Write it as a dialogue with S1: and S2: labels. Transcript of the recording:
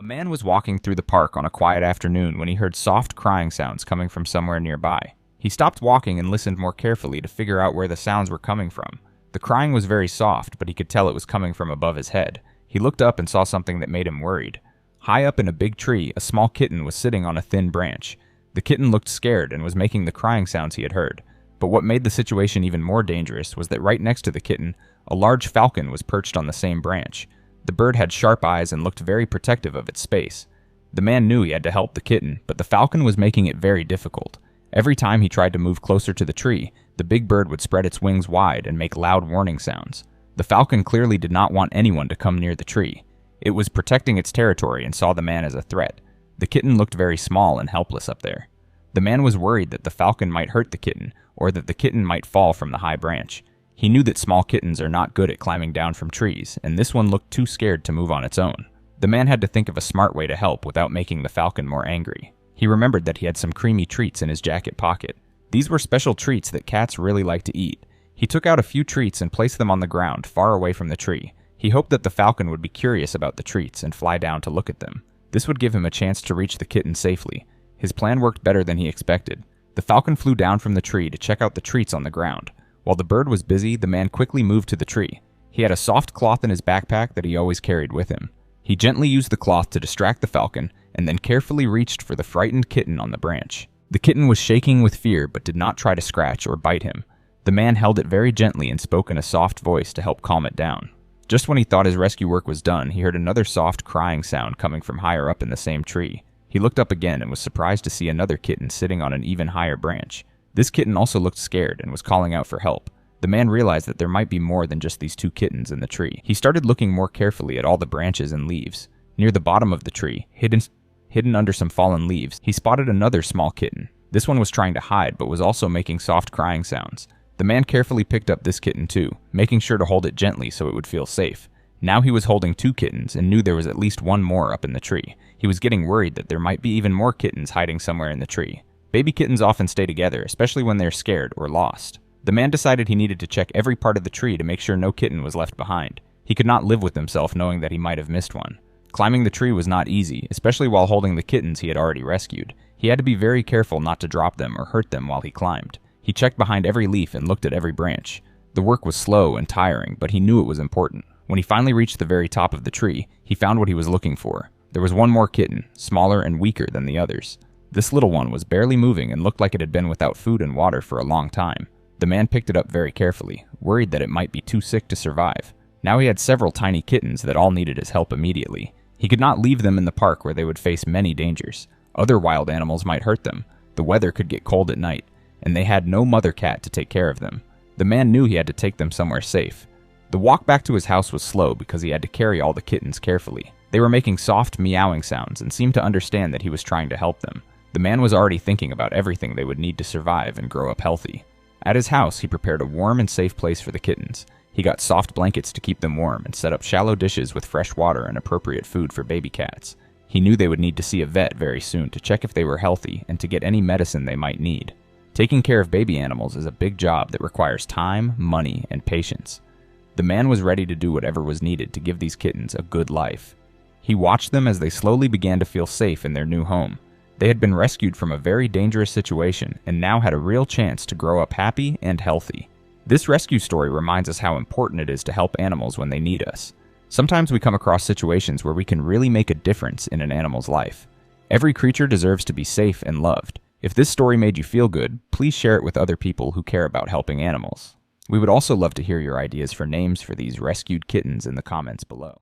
S1: A man was walking through the park on a quiet afternoon when he heard soft crying sounds coming from somewhere nearby. He stopped walking and listened more carefully to figure out where the sounds were coming from. The crying was very soft, but he could tell it was coming from above his head. He looked up and saw something that made him worried. High up in a big tree, a small kitten was sitting on a thin branch. The kitten looked scared and was making the crying sounds he had heard. But what made the situation even more dangerous was that right next to the kitten, a large falcon was perched on the same branch. The bird had sharp eyes and looked very protective of its space. The man knew he had to help the kitten, but the falcon was making it very difficult. Every time he tried to move closer to the tree, the big bird would spread its wings wide and make loud warning sounds. The falcon clearly did not want anyone to come near the tree. It was protecting its territory and saw the man as a threat. The kitten looked very small and helpless up there. The man was worried that the falcon might hurt the kitten, or that the kitten might fall from the high branch. He knew that small kittens are not good at climbing down from trees, and this one looked too scared to move on its own. The man had to think of a smart way to help without making the falcon more angry. He remembered that he had some creamy treats in his jacket pocket. These were special treats that cats really like to eat. He took out a few treats and placed them on the ground far away from the tree. He hoped that the falcon would be curious about the treats and fly down to look at them. This would give him a chance to reach the kitten safely. His plan worked better than he expected. The falcon flew down from the tree to check out the treats on the ground. While the bird was busy, the man quickly moved to the tree. He had a soft cloth in his backpack that he always carried with him. He gently used the cloth to distract the falcon, and then carefully reached for the frightened kitten on the branch. The kitten was shaking with fear but did not try to scratch or bite him. The man held it very gently and spoke in a soft voice to help calm it down. Just when he thought his rescue work was done, he heard another soft crying sound coming from higher up in the same tree. He looked up again and was surprised to see another kitten sitting on an even higher branch. This kitten also looked scared and was calling out for help. The man realized that there might be more than just these two kittens in the tree. He started looking more carefully at all the branches and leaves. Near the bottom of the tree, hidden under some fallen leaves, he spotted another small kitten. This one was trying to hide, but was also making soft crying sounds. The man carefully picked up this kitten too, making sure to hold it gently so it would feel safe. Now he was holding two kittens and knew there was at least one more up in the tree. He was getting worried that there might be even more kittens hiding somewhere in the tree. Baby kittens often stay together, especially when they're scared or lost. The man decided he needed to check every part of the tree to make sure no kitten was left behind. He could not live with himself knowing that he might have missed one. Climbing the tree was not easy, especially while holding the kittens he had already rescued. He had to be very careful not to drop them or hurt them while he climbed. He checked behind every leaf and looked at every branch. The work was slow and tiring, but he knew it was important. When he finally reached the very top of the tree, he found what he was looking for. There was one more kitten, smaller and weaker than the others. This little one was barely moving and looked like it had been without food and water for a long time. The man picked it up very carefully, worried that it might be too sick to survive. Now he had several tiny kittens that all needed his help immediately. He could not leave them in the park where they would face many dangers. Other wild animals might hurt them. The weather could get cold at night, and they had no mother cat to take care of them. The man knew he had to take them somewhere safe. The walk back to his house was slow because he had to carry all the kittens carefully. They were making soft meowing sounds and seemed to understand that he was trying to help them. The man was already thinking about everything they would need to survive and grow up healthy. At his house, he prepared a warm and safe place for the kittens. He got soft blankets to keep them warm and set up shallow dishes with fresh water and appropriate food for baby cats. He knew they would need to see a vet very soon to check if they were healthy and to get any medicine they might need. Taking care of baby animals is a big job that requires time, money, and patience. The man was ready to do whatever was needed to give these kittens a good life. He watched them as they slowly began to feel safe in their new home. They had been rescued from a very dangerous situation and now had a real chance to grow up happy and healthy. This rescue story reminds us how important it is to help animals when they need us. Sometimes we come across situations where we can really make a difference in an animal's life. Every creature deserves to be safe and loved. If this story made you feel good, please share it with other people who care about helping animals. We would also love to hear your ideas for names for these rescued kittens in the comments below.